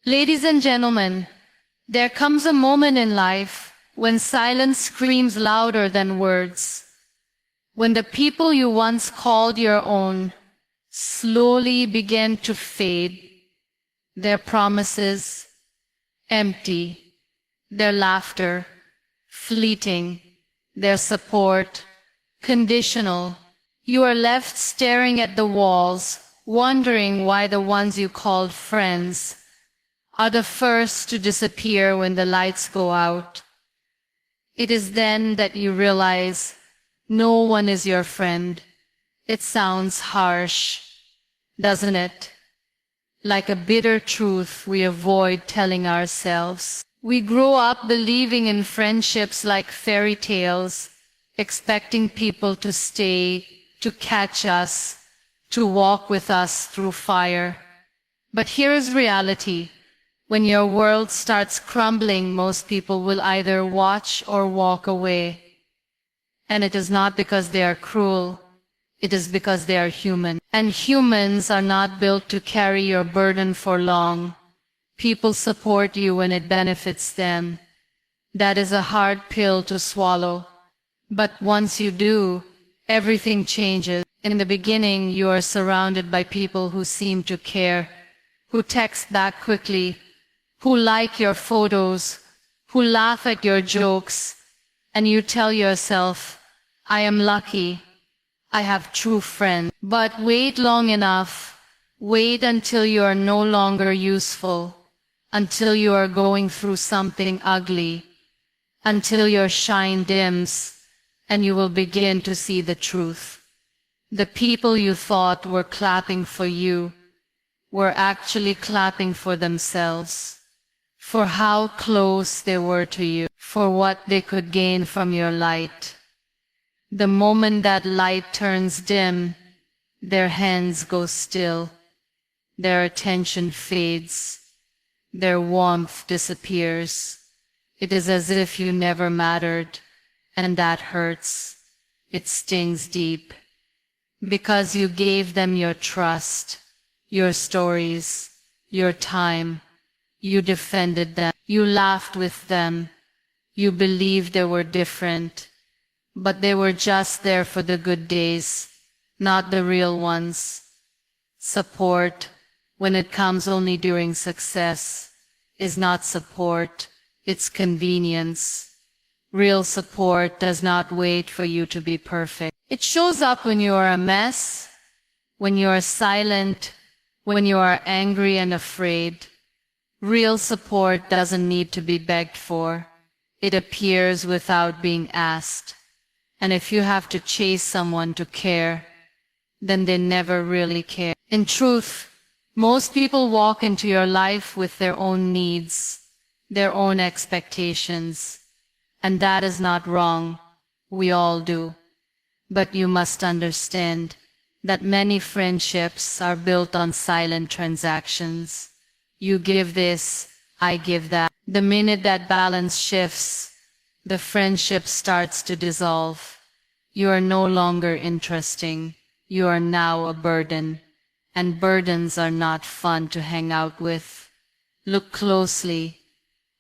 Ladies and gentlemen, there comes a moment in life when silence screams louder than words. When the people you once called your own slowly begin to fade, their promises empty, their laughter fleeting, their support conditional. You are left staring at the walls, wondering why the ones you called friends are the first to disappear when the lights go out. It is then that you realize no one is your friend. It sounds harsh, doesn't it? Like a bitter truth we avoid telling ourselves. We grow up believing in friendships like fairy tales, expecting people to stay, to catch us, to walk with us through fire. But here is reality. When your world starts crumbling, most people will either watch or walk away. And it is not because they are cruel, it is because they are human. And humans are not built to carry your burden for long. People support you when it benefits them. That is a hard pill to swallow. But once you do, everything changes. In the beginning, you are surrounded by people who seem to care, who text back quickly, who like your photos, who laugh at your jokes, and you tell yourself, I am lucky, I have true friends. But wait long enough, wait until you are no longer useful, until you are going through something ugly, until your shine dims, and you will begin to see the truth. The people you thought were clapping for you were actually clapping for themselves, for how close they were to you, for what they could gain from your light. The moment that light turns dim, their hands go still, their attention fades, their warmth disappears. It is as if you never mattered, and that hurts. It stings deep. Because you gave them your trust, your stories, your time. You defended them. You laughed with them. You believed they were different. But they were just there for the good days, not the real ones. Support, when it comes only during success, is not support, it's convenience. Real support does not wait for you to be perfect. It shows up when you are a mess, when you are silent, when you are angry and afraid. Real support doesn't need to be begged for. It appears without being asked. And if you have to chase someone to care, then they never really care. In truth, most people walk into your life with their own needs, their own expectations. And that is not wrong. We all do. But you must understand that many friendships are built on silent transactions. You give this, I give that. The minute that balance shifts, the friendship starts to dissolve. You are no longer interesting. You are now a burden. And burdens are not fun to hang out with. Look closely.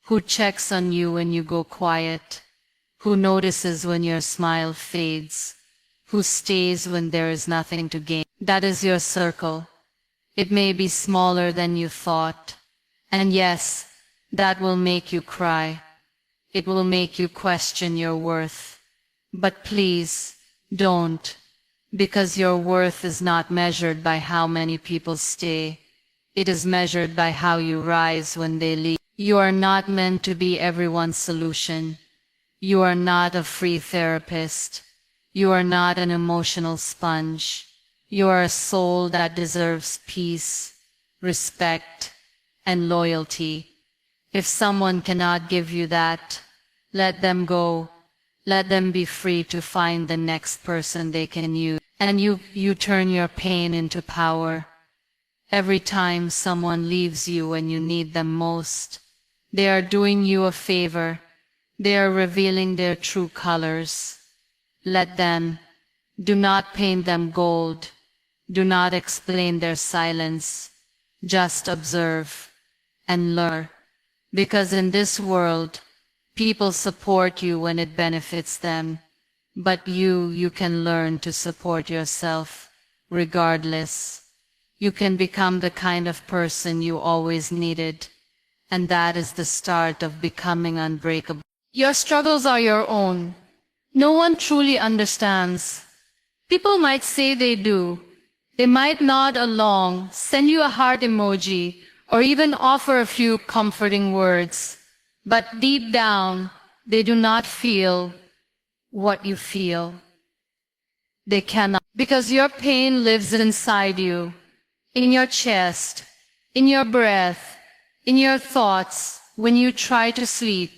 Who checks on you when you go quiet? Who notices when your smile fades? Who stays when there is nothing to gain? That is your circle. It may be smaller than you thought. And yes, that will make you cry. It will make you question your worth. But please, don't, because your worth is not measured by how many people stay. It is measured by how you rise when they leave. You are not meant to be everyone's solution. You are not a free therapist. You are not an emotional sponge. You are a soul that deserves peace, respect, and loyalty. If someone cannot give you that, let them go. Let them be free to find the next person they can use. And you turn your pain into power. Every time someone leaves you when you need them most, they are doing you a favor. They are revealing their true colors. Let them. Do not paint them gold. Do not explain their silence. Just observe. and learn. Because in this world, people support you when it benefits them, but you can learn to support yourself regardless. You can become the kind of person you always needed, and that is the start of becoming unbreakable. Your struggles are your own. No one truly understands. People might say they do. They might nod along, send you a heart emoji, or even offer a few comforting words. But deep down, they do not feel what you feel. They cannot. Because your pain lives inside you, in your chest, in your breath, in your thoughts, when you try to sleep.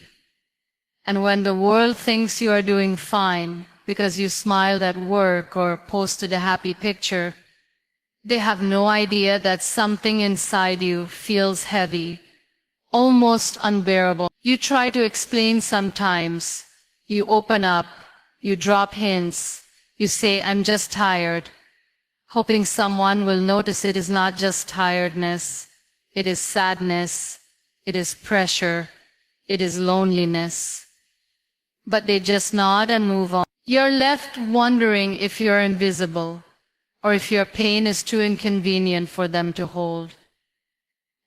And when the world thinks you are doing fine because you smiled at work or posted a happy picture, they have no idea that something inside you feels heavy, almost unbearable. You try to explain sometimes. You open up, you drop hints, you say, "I'm just tired," hoping someone will notice it is not just tiredness. It is sadness, it is pressure, it is loneliness. But they just nod and move on. You're left wondering if you're invisible, or if your pain is too inconvenient for them to hold.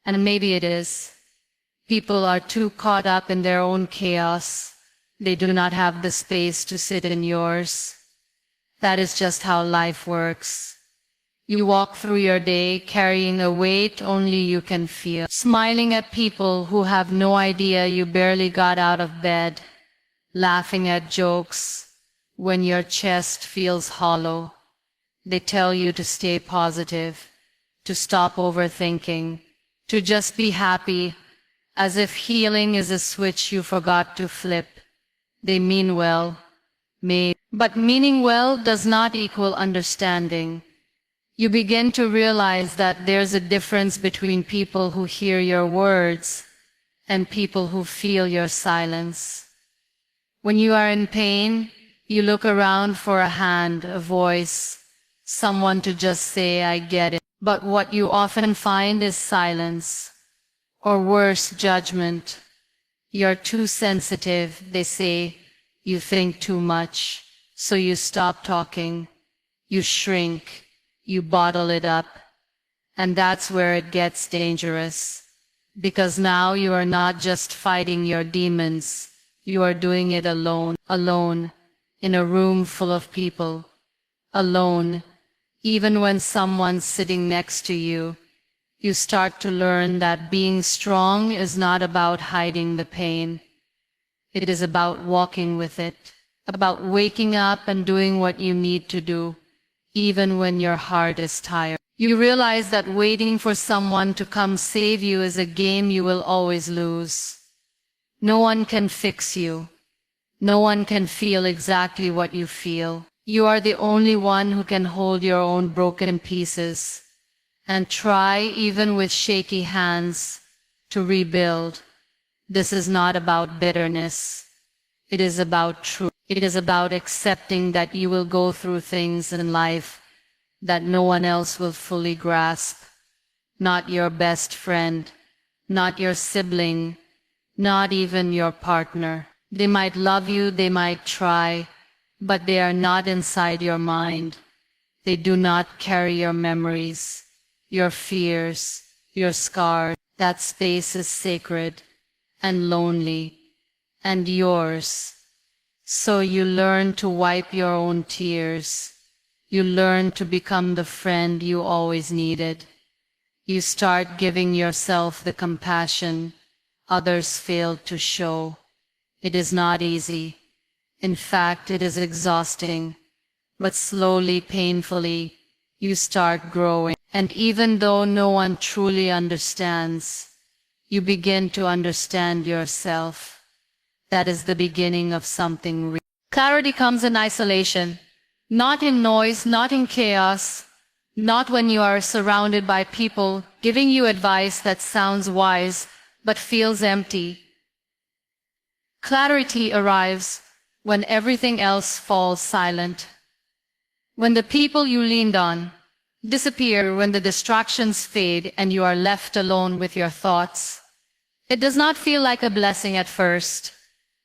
And maybe it is. People are too caught up in their own chaos. They do not have the space to sit in yours. That is just how life works. You walk through your day carrying a weight only you can feel, smiling at people who have no idea you barely got out of bed, laughing at jokes when your chest feels hollow. They tell you to stay positive, to stop overthinking, to just be happy, as if healing is a switch you forgot to flip. They mean well, but meaning well does not equal understanding. You begin to realize that there's a difference between people who hear your words and people who feel your silence. When you are in pain, you look around for a hand, a voice, someone to just say, "I get it." But what you often find is silence, or worse, judgment. You're too sensitive, they say. You think too much, so you stop talking. You shrink, you bottle it up. And that's where it gets dangerous. Because now you are not just fighting your demons, you are doing it alone, in a room full of people. Alone, even when someone's sitting next to you. You start to learn that being strong is not about hiding the pain. It is about walking with it, about waking up and doing what you need to do, even when your heart is tired. You realize that waiting for someone to come save you is a game you will always lose. No one can fix you. No one can feel exactly what you feel. You are the only one who can hold your own broken pieces and try, even with shaky hands, to rebuild. This is not about bitterness. It is about truth. It is about accepting that you will go through things in life that no one else will fully grasp. Not your best friend, not your sibling, not even your partner. They might love you, they might try, but they are not inside your mind. They do not carry your memories, your fears, your scars. That space is sacred and lonely, and yours. So you learn to wipe your own tears. You learn to become the friend you always needed. You start giving yourself the compassion others failed to show. It is not easy. In fact, it is exhausting. But slowly, painfully, you start growing. And even though no one truly understands, you begin to understand yourself. That is the beginning of something real. Clarity comes in isolation, not in noise, not in chaos, not when you are surrounded by people giving you advice that sounds wise but feels empty. Clarity arrives when everything else falls silent. When the people you leaned on disappear, when the distractions fade and you are left alone with your thoughts. It does not feel like a blessing at first.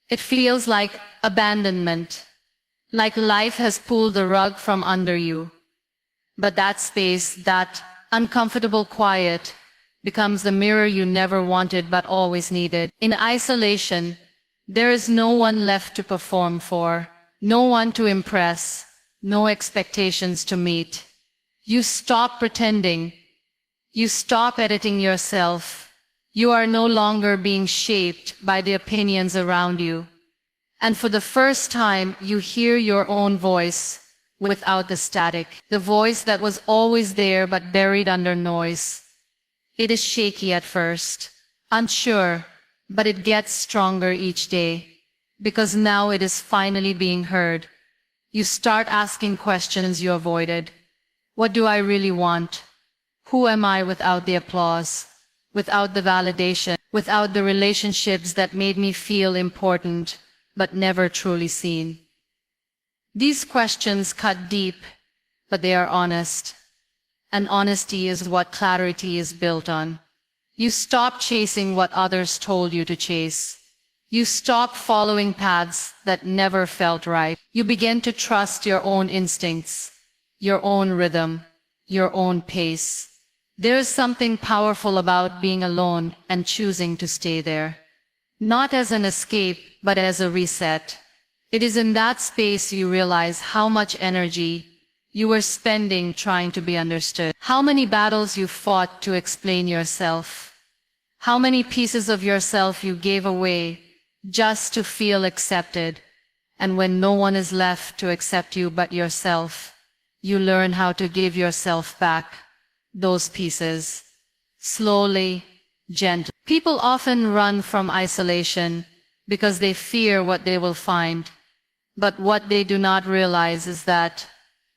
It feels like abandonment, like life has pulled the rug from under you. But that space, that uncomfortable quiet, becomes the mirror you never wanted but always needed. In isolation, there is no one left to perform for, no one to impress, no expectations to meet. You stop pretending. You stop editing yourself. You are no longer being shaped by the opinions around you. And for the first time, you hear your own voice without the static, the voice that was always there but buried under noise. It is shaky at first, unsure, but it gets stronger each day, because now it is finally being heard. You start asking questions you avoided. What do I really want? Who am I without the applause, without the validation, without the relationships that made me feel important, but never truly seen? These questions cut deep, but they are honest. And honesty is what clarity is built on. You stop chasing what others told you to chase. You stop following paths that never felt right. You begin to trust your own instincts, your own rhythm, your own pace. There is something powerful about being alone and choosing to stay there. Not as an escape, but as a reset. It is in that space you realize how much energy you were spending trying to be understood. How many battles you fought to explain yourself. How many pieces of yourself you gave away just to feel accepted. And when no one is left to accept you but yourself, you learn how to give yourself back those pieces. Slowly, gently. People often run from isolation because they fear what they will find. But what they do not realize is that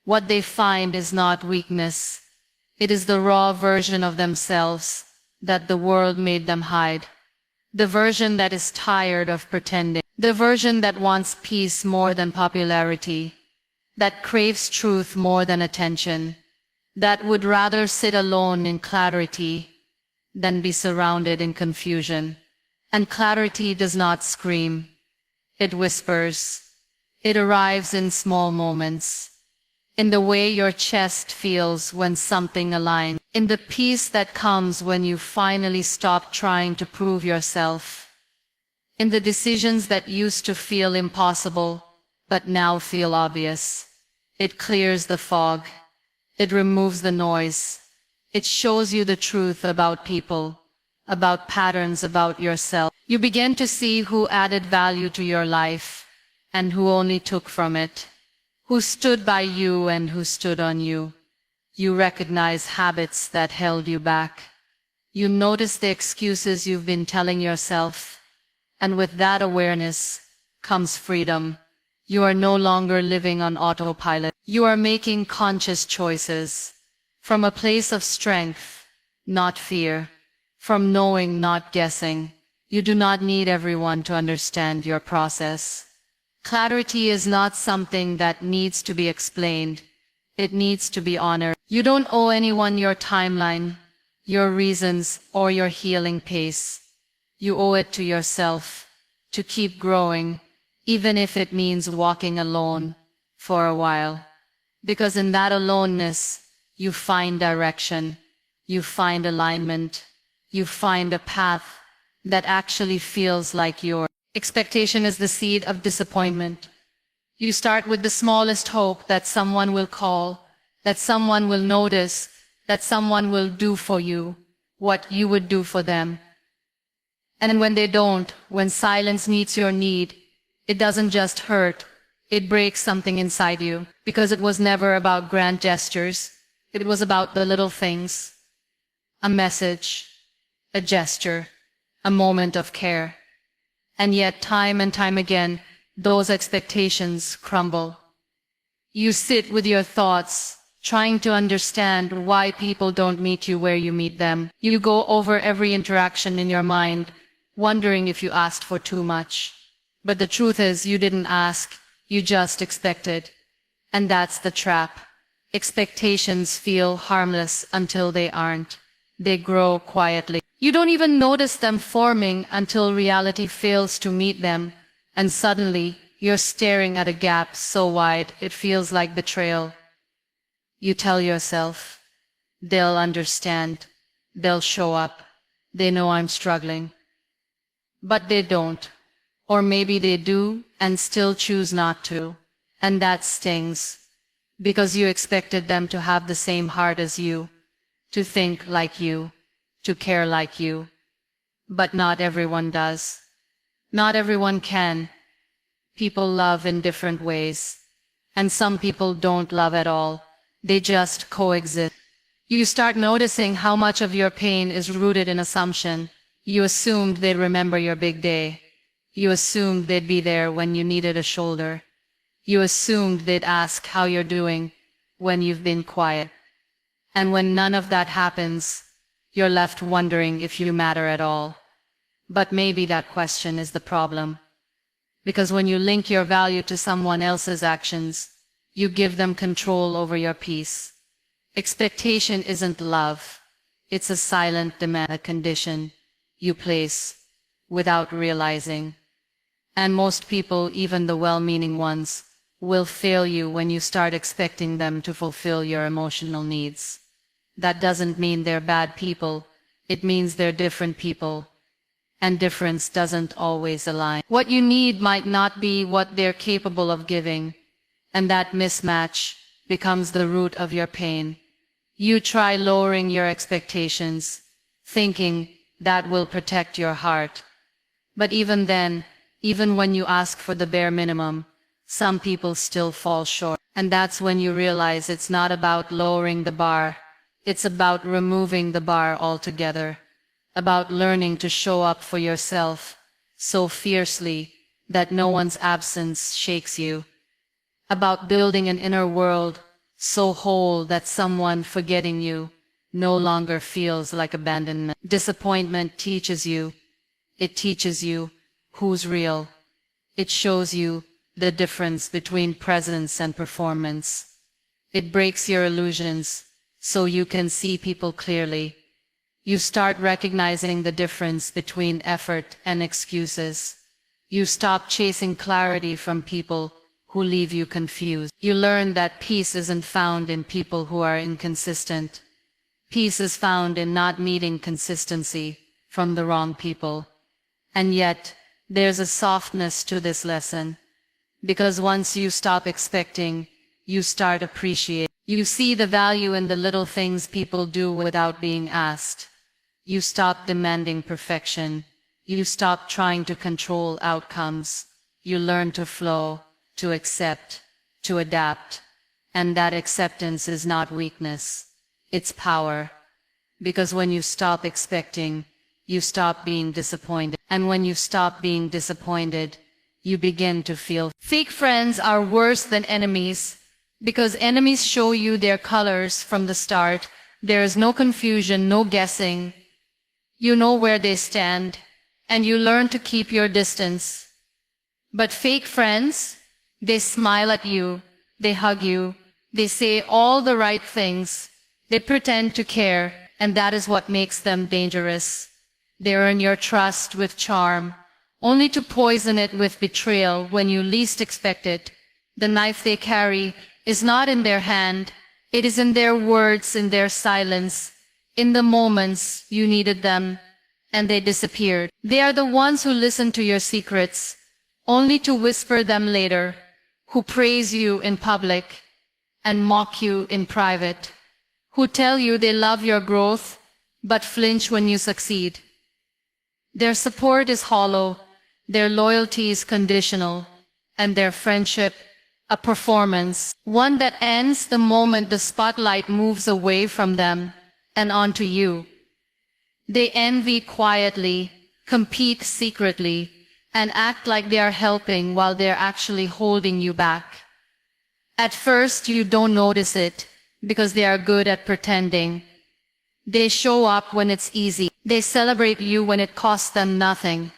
what they find is not weakness. It is the raw version of themselves that the world made them hide. The version that is tired of pretending. The version that wants peace more than popularity. That craves truth more than attention. That would rather sit alone in clarity than be surrounded in confusion. And clarity does not scream. It whispers. It arrives in small moments. In the way your chest feels when something aligns. In the peace that comes when you finally stop trying to prove yourself. In the decisions that used to feel impossible, but now feel obvious. It clears the fog. It removes the noise. It shows you the truth about people, about patterns, about yourself. You begin to see who added value to your life and who only took from it. Who stood by you and who stood on you. You recognize habits that held you back. You notice the excuses you've been telling yourself. And with that awareness comes freedom. You are no longer living on autopilot. You are making conscious choices. From a place of strength, not fear. From knowing, not guessing. You do not need everyone to understand your process. Clarity is not something that needs to be explained. It needs to be honored. You don't owe anyone your timeline, your reasons, or your healing pace. You owe it to yourself to keep growing, even if it means walking alone for a while. Because in that aloneness, you find direction, you find alignment, you find a path that actually feels like yours. Expectation is the seed of disappointment. You start with the smallest hope that someone will call, that someone will notice, that someone will do for you what you would do for them. And when they don't, when silence meets your need, it doesn't just hurt, it breaks something inside you, because it was never about grand gestures. It was about the little things. A message, a gesture, a moment of care. And yet, time and time again, those expectations crumble. You sit with your thoughts, trying to understand why people don't meet you where you meet them. You go over every interaction in your mind, wondering if you asked for too much. But the truth is, you didn't ask, you just expected. And that's the trap. Expectations feel harmless until they aren't. They grow quietly. You don't even notice them forming until reality fails to meet them, and suddenly you're staring at a gap so wide it feels like betrayal. You tell yourself, they'll understand, they'll show up, they know I'm struggling. But they don't. Or maybe they do and still choose not to. And that stings. Because you expected them to have the same heart as you, to think like you, to care like you. But not everyone does. Not everyone can. People love in different ways. And some people don't love at all. They just coexist. You start noticing how much of your pain is rooted in assumption. You assumed they'd remember your big day. You assumed they'd be there when you needed a shoulder. You assumed they'd ask how you're doing when you've been quiet. And when none of that happens, you're left wondering if you matter at all. But maybe that question is the problem. Because when you link your value to someone else's actions, you give them control over your peace. Expectation isn't love. It's a silent demand, a condition you place without realizing. And most people, even the well-meaning ones, will fail you when you start expecting them to fulfill your emotional needs. That doesn't mean they're bad people. It means they're different people. And difference doesn't always align. What you need might not be what they're capable of giving. And that mismatch becomes the root of your pain. You try lowering your expectations, thinking that will protect your heart. But even then, even when you ask for the bare minimum, some people still fall short. And that's when you realize it's not about lowering the bar. It's about removing the bar altogether. About learning to show up for yourself so fiercely that no one's absence shakes you. About building an inner world so whole that someone forgetting you no longer feels like abandonment. Disappointment teaches you. It teaches you who's real. It shows you the difference between presence and performance. It breaks your illusions so you can see people clearly. You start recognizing the difference between effort and excuses. You stop chasing clarity from people who leave you confused. You learn that peace isn't found in people who are inconsistent. Peace is found in not meeting consistency from the wrong people. And yet, there's a softness to this lesson. Because once you stop expecting, you start appreciating. You see the value in the little things people do without being asked. You stop demanding perfection. You stop trying to control outcomes. You learn to flow, to accept, to adapt. And that acceptance is not weakness. It's power. Because when you stop expecting, you stop being disappointed. And when you stop being disappointed, you begin to feel. Fake friends are worse than enemies. Because enemies show you their colors from the start. There is no confusion, no guessing. You know where they stand, and you learn to keep your distance. But fake friends, they smile at you, they hug you, they say all the right things, they pretend to care, and that is what makes them dangerous. They earn your trust with charm, only to poison it with betrayal when you least expect it. The knife they carry is not in their hand, it is in their words, in their silence. In the moments you needed them, and they disappeared. They are the ones who listen to your secrets, only to whisper them later, who praise you in public and mock you in private, who tell you they love your growth, but flinch when you succeed. Their support is hollow, their loyalty is conditional, and their friendship a performance, one that ends the moment the spotlight moves away from them and onto you. They envy quietly, compete secretly, and act like they are helping while they're actually holding you back. At first you don't notice it, because they are good at pretending. They show up when it's easy. They celebrate you when it costs them nothing.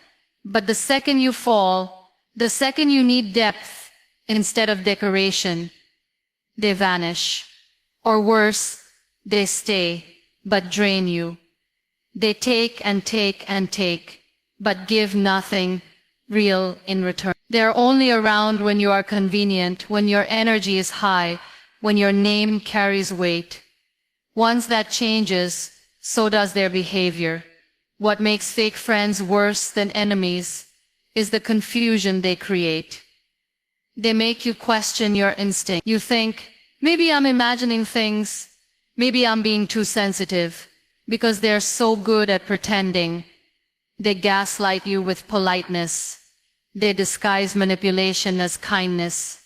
But the second you fall, the second you need depth instead of decoration, they vanish. Or worse, they stay, but drain you. They take and take and take, but give nothing real in return. They're only around when you are convenient, when your energy is high, when your name carries weight. Once that changes, so does their behavior. What makes fake friends worse than enemies is the confusion they create. They make you question your instinct. You think, maybe I'm imagining things, maybe I'm being too sensitive, because they're so good at pretending. They gaslight you with politeness. They disguise manipulation as kindness.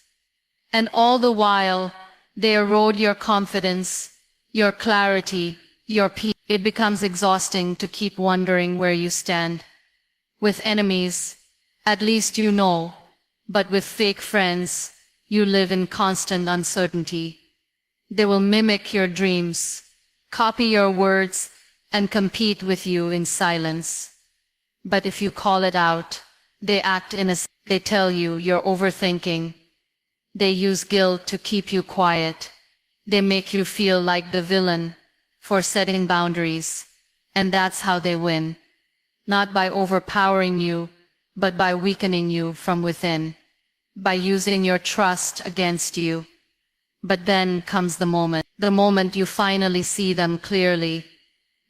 And all the while, they erode your confidence, your clarity, your peace. It becomes exhausting to keep wondering where you stand. With enemies, at least you know, but with fake friends, you live in constant uncertainty. They will mimic your dreams, copy your words, and compete with you in silence. But if you call it out, they act innocent. They tell you you're overthinking. They use guilt to keep you quiet. They make you feel like the villain for setting boundaries. And that's how they win. Not by overpowering you, but by weakening you from within. By using your trust against you. But then comes the moment you finally see them clearly.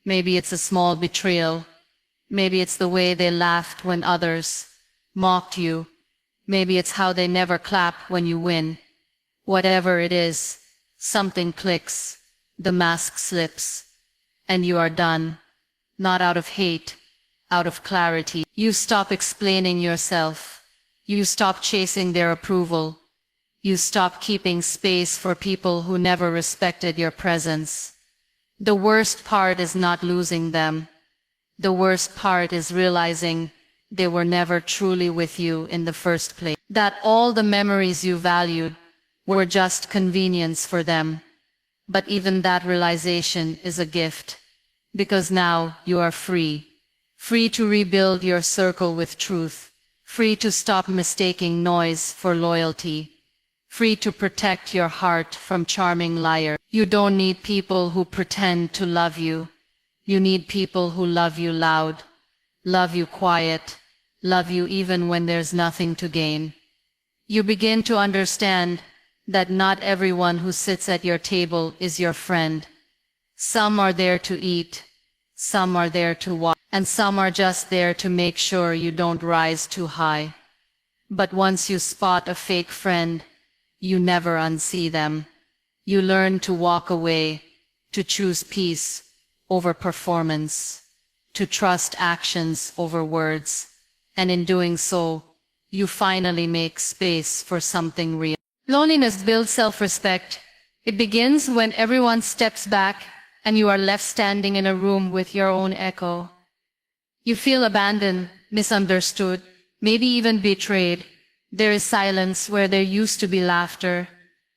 Maybe it's a small betrayal. Maybe it's the way they laughed when others mocked you. Maybe it's how they never clap when you win. Whatever it is, something clicks, the mask slips, and you are done. Not out of hate, out of clarity. You stop explaining yourself. You stop chasing their approval. You stop keeping space for people who never respected your presence. The worst part is not losing them. The worst part is realizing they were never truly with you in the first place. That all the memories you valued were just convenience for them. But even that realization is a gift, because now you are free. Free to rebuild your circle with truth. Free to stop mistaking noise for loyalty. Free to protect your heart from charming liars. You don't need people who pretend to love you. You need people who love you loud, love you quiet, love you even when there's nothing to gain. You begin to understand that not everyone who sits at your table is your friend. Some are there to eat, some are there to watch, and some are just there to make sure you don't rise too high. But once you spot a fake friend, you never unsee them. You learn to walk away, to choose peace over performance, to trust actions over words, and in doing so, you finally make space for something real. Loneliness builds self-respect. It begins when everyone steps back and you are left standing in a room with your own echo. You feel abandoned, misunderstood, maybe even betrayed. There is silence where there used to be laughter.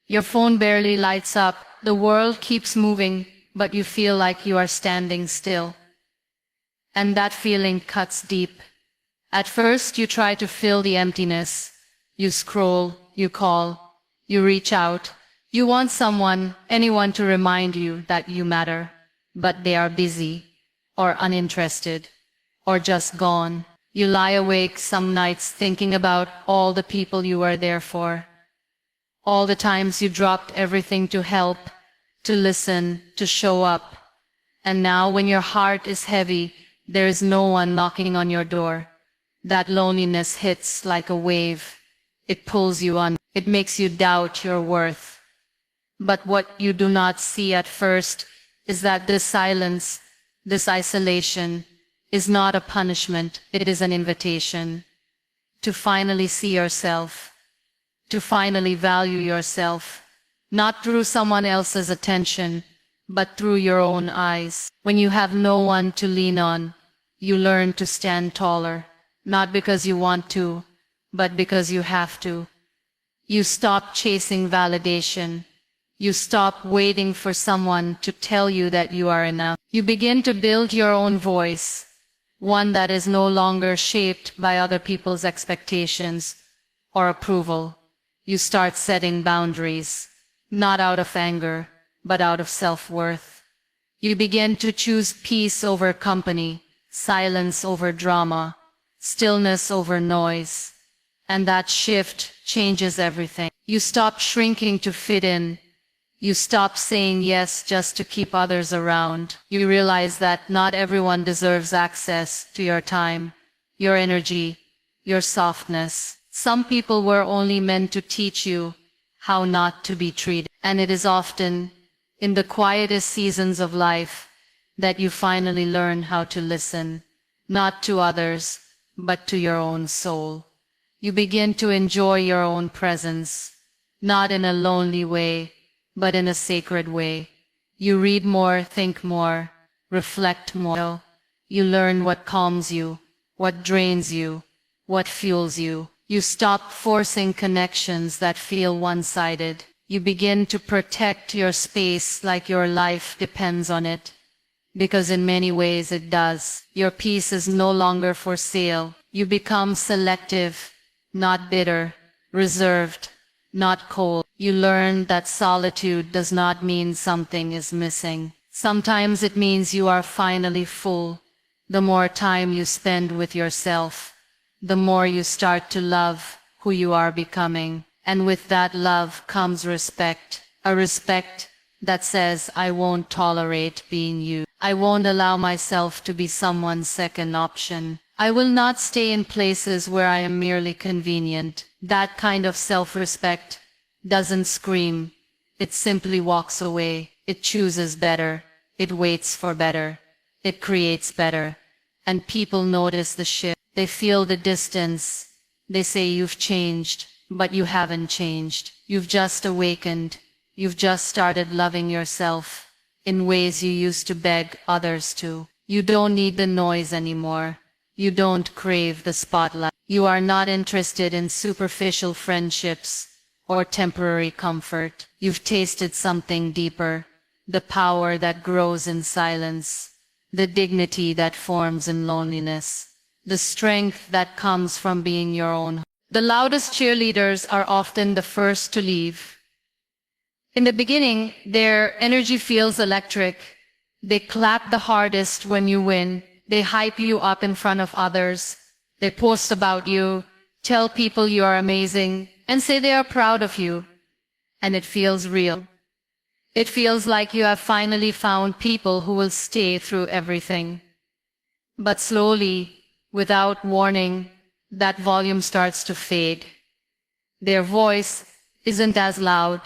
Your phone barely lights up. The world keeps moving, but you feel like you are standing still. And that feeling cuts deep. At first, you try to fill the emptiness. You scroll, you call, you reach out. You want someone, anyone to remind you that you matter. But they are busy, or uninterested, or just gone. You lie awake some nights thinking about all the people you were there for. All the times you dropped everything to help, to listen, to show up. And now when your heart is heavy, there is no one knocking on your door. That loneliness hits like a wave. It pulls you on. It makes you doubt your worth. But what you do not see at first is that this silence, this isolation, is not a punishment. It is an invitation to finally see yourself, to finally value yourself, not through someone else's attention, but through your own eyes. When you have no one to lean on, you learn to stand taller, not because you want to, but because you have to. You stop chasing validation. You stop waiting for someone to tell you that you are enough. You begin to build your own voice, one that is no longer shaped by other people's expectations or approval. You start setting boundaries, not out of anger, but out of self-worth. You begin to choose peace over company, silence over drama, stillness over noise. And that shift changes everything. You stop shrinking to fit in. You stop saying yes just to keep others around. You realize that not everyone deserves access to your time, your energy, your softness. Some people were only meant to teach you how not to be treated. And it is often in the quietest seasons of life that you finally learn how to listen, not to others, but to your own soul. You begin to enjoy your own presence, not in a lonely way, but in a sacred way. You read more, think more, reflect more. You learn what calms you, what drains you, what fuels you. You stop forcing connections that feel one-sided. You begin to protect your space like your life depends on it. Because in many ways it does. Your peace is no longer for sale. You become selective, not bitter, reserved, not cold. You learn that solitude does not mean something is missing. Sometimes it means you are finally full. The more time you spend with yourself, the more you start to love who you are becoming. And with that love comes respect, a respect that says, I won't tolerate being you. I won't allow myself to be someone's second option. I will not stay in places where I am merely convenient. That kind of self-respect doesn't scream. It simply walks away. It chooses better. It waits for better. It creates better. And people notice the shift. They feel the distance. They say you've changed, but you haven't changed. You've just awakened. You've just started loving yourself in ways you used to beg others to. You don't need the noise anymore. You don't crave the spotlight. You are not interested in superficial friendships or temporary comfort. You've tasted something deeper, the power that grows in silence, the dignity that forms in loneliness, the strength that comes from being your own. The loudest cheerleaders are often the first to leave. In the beginning, their energy feels electric. They clap the hardest when you win. They hype you up in front of others. They post about you, tell people you are amazing, and say they are proud of you. And it feels real. It feels like you have finally found people who will stay through everything. But slowly, without warning, that volume starts to fade. Their voice isn't as loud.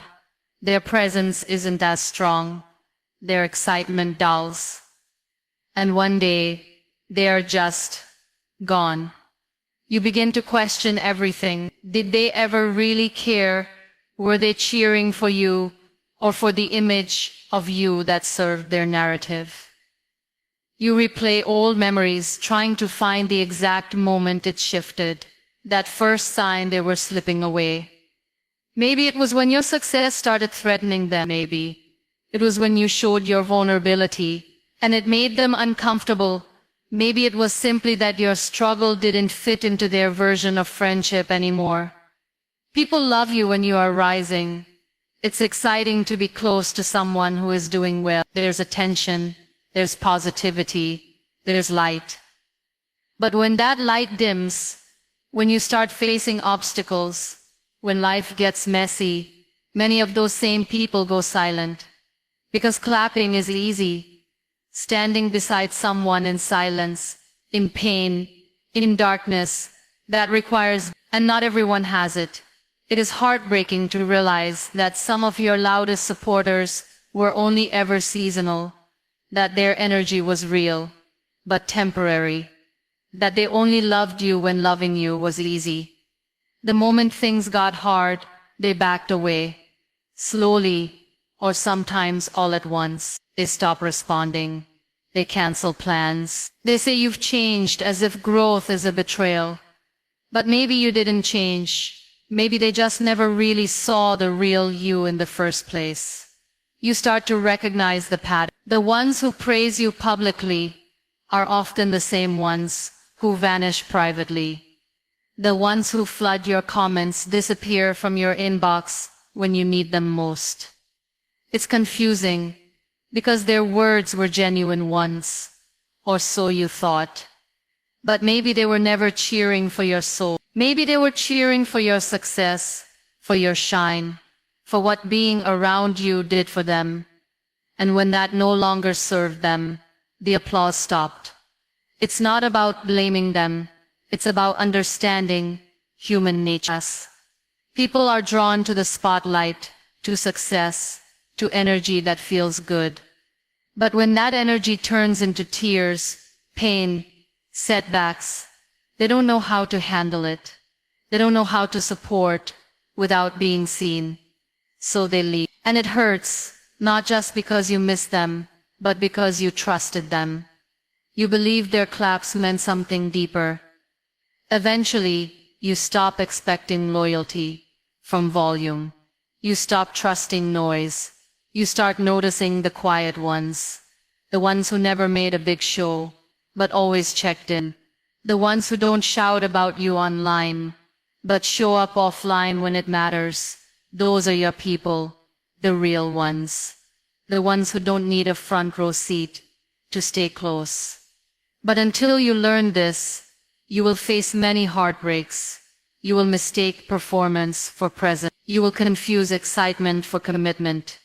Their presence isn't as strong. Their excitement dulls. And one day, they are just gone. You begin to question everything. Did they ever really care? Were they cheering for you or for the image of you that served their narrative? You replay old memories, trying to find the exact moment it shifted, that first sign they were slipping away. Maybe it was when your success started threatening them. Maybe it was when you showed your vulnerability and it made them uncomfortable. Maybe it was simply that your struggle didn't fit into their version of friendship anymore. People love you when you are rising. It's exciting to be close to someone who is doing well. There's attention, there's positivity, there's light. But when that light dims, when you start facing obstacles, when life gets messy, many of those same people go silent. Because clapping is easy. Standing beside someone in silence, in pain, in darkness, that requires, and not everyone has it. It is heartbreaking to realize that some of your loudest supporters were only ever seasonal, that their energy was real, but temporary, that they only loved you when loving you was easy. The moment things got hard, they backed away. Slowly, or sometimes all at once, they stop responding. They cancel plans. They say you've changed as if growth is a betrayal. But maybe you didn't change. Maybe they just never really saw the real you in the first place. You start to recognize the pattern. The ones who praise you publicly are often the same ones who vanish privately. The ones who flood your comments disappear from your inbox when you need them most. It's confusing, because their words were genuine ones, or so you thought. But maybe they were never cheering for your soul. Maybe they were cheering for your success, for your shine, for what being around you did for them. And when that no longer served them, the applause stopped. It's not about blaming them. It's about understanding human nature. People are drawn to the spotlight, to success, to energy that feels good. But when that energy turns into tears, pain, setbacks, they don't know how to handle it. They don't know how to support without being seen. So they leave. And it hurts, not just because you miss them, but because you trusted them. You believed their claps meant something deeper. Eventually, you stop expecting loyalty from volume. You stop trusting noise. You start noticing the quiet ones, the ones who never made a big show, but always checked in. The ones who don't shout about you online, but show up offline when it matters. Those are your people, the real ones. The ones who don't need a front row seat to stay close. But until you learn this, you will face many heartbreaks. You will mistake performance for presence. You will confuse excitement for commitment.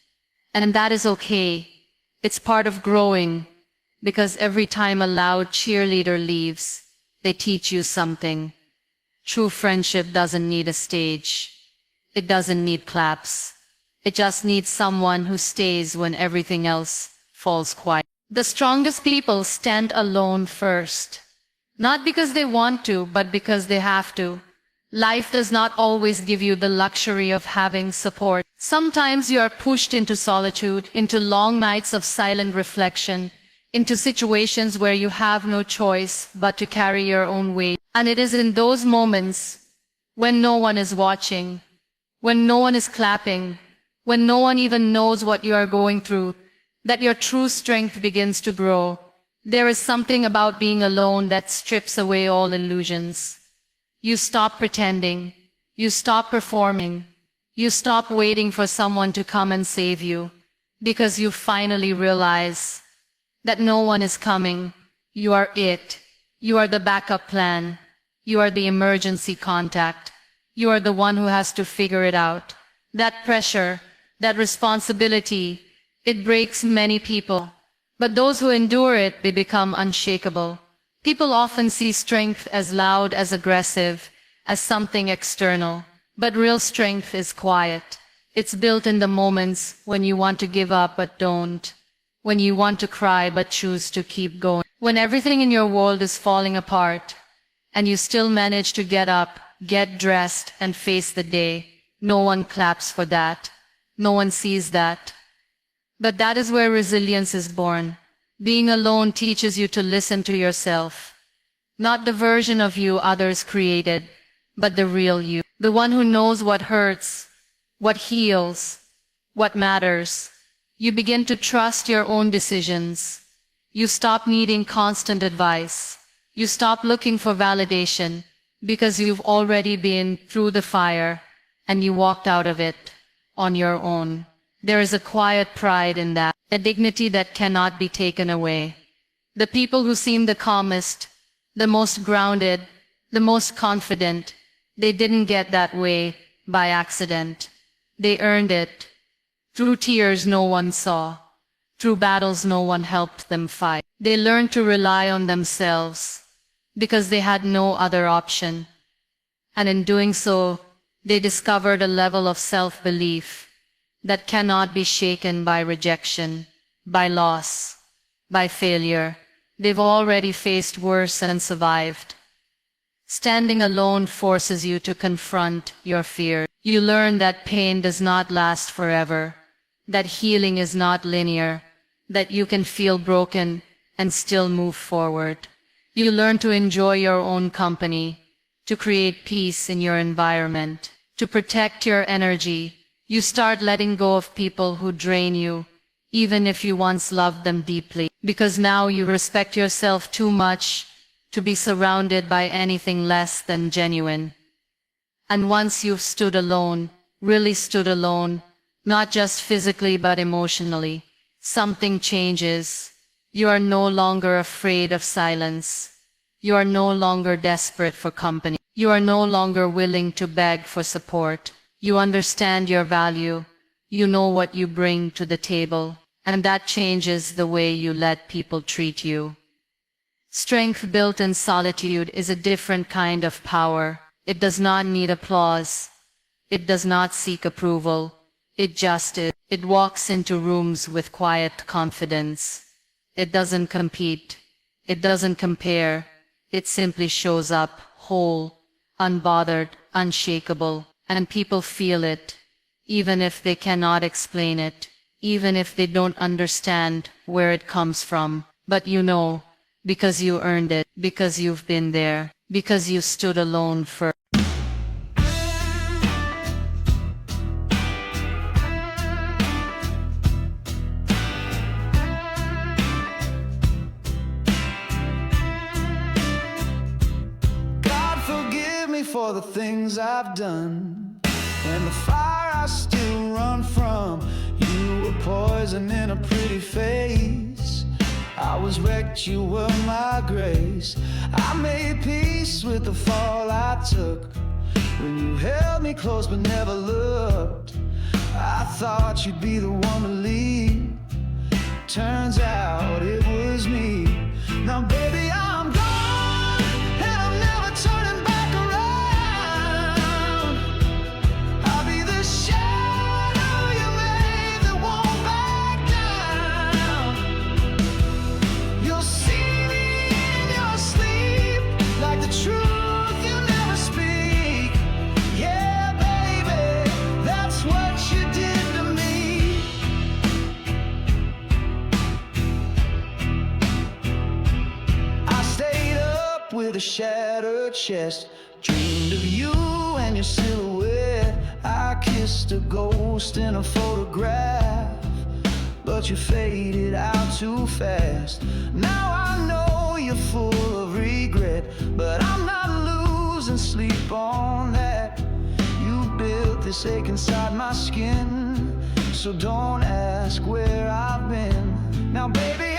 And that is okay. It's part of growing, because every time a loud cheerleader leaves, they teach you something. True friendship doesn't need a stage. It doesn't need claps. It just needs someone who stays when everything else falls quiet. The strongest people stand alone first. Not because they want to, but because they have to. Life does not always give you the luxury of having support. Sometimes you are pushed into solitude, into long nights of silent reflection, into situations where you have no choice but to carry your own weight. And it is in those moments, when no one is watching, when no one is clapping, when no one even knows what you are going through, that your true strength begins to grow. There is something about being alone that strips away all illusions. You stop pretending. You stop performing. You stop waiting for someone to come and save you, because you finally realize that no one is coming. You are it. You are the backup plan. You are the emergency contact. You are the one who has to figure it out. That pressure, that responsibility, it breaks many people. But those who endure it, they become unshakable. People often see strength as loud, as aggressive, as something external. But real strength is quiet. It's built in the moments when you want to give up but don't. When you want to cry but choose to keep going. When everything in your world is falling apart, and you still manage to get up, get dressed, and face the day. No one claps for that. No one sees that. But that is where resilience is born. Being alone teaches you to listen to yourself. Not the version of you others created, but the real you. The one who knows what hurts, what heals, what matters. You begin to trust your own decisions. You stop needing constant advice. You stop looking for validation, because you've already been through the fire, and you walked out of it on your own. There is a quiet pride in that, a dignity that cannot be taken away. The people who seem the calmest, the most grounded, the most confident, they didn't get that way by accident. They earned it. Through tears no one saw. Through battles no one helped them fight. They learned to rely on themselves, because they had no other option. And in doing so, they discovered a level of self-belief that cannot be shaken by rejection, by loss, by failure. They've already faced worse and survived. Standing alone forces you to confront your fear. You learn that pain does not last forever, that healing is not linear, that you can feel broken and still move forward. You learn to enjoy your own company, to create peace in your environment, to protect your energy. You start letting go of people who drain you, even if you once loved them deeply, because now you respect yourself too much to be surrounded by anything less than genuine. And once you've stood alone, really stood alone, not just physically but emotionally, something changes. You are no longer afraid of silence. You are no longer desperate for company. You are no longer willing to beg for support. You understand your value. You know what you bring to the table, and that changes the way you let people treat you. Strength built in solitude is a different kind of power. It does not need applause. It does not seek approval. It just is. It walks into rooms with quiet confidence. It doesn't compete. It doesn't compare. It simply shows up, whole, unbothered, unshakable, and people feel it, even if they cannot explain it, even if they don't understand where it comes from. But you know, because you earned it, because you've been there, because you stood alone for. God forgive me for the things I've done, and the fire I still run from. You were poison in a pretty face. I was wrecked, you were my grace. I made peace with the fall I took when you held me close but never looked. I thought you'd be the one to lead. Turns out it was me. Now baby, I'm gone, and I'm never turning back around. I'll be the shadow you made that won't back down. You'll see me in your sleep, like the truth you never speak. Yeah, baby, that's what you did to me. I stayed up with a shattered chest, dreamed of you and your silhouette. I kissed a ghost in a photograph, but you faded out too fast. Now I know you're full of regret, but I'm not losing sleep on that. You built this ache inside my skin, so don't ask where I've been. Now baby,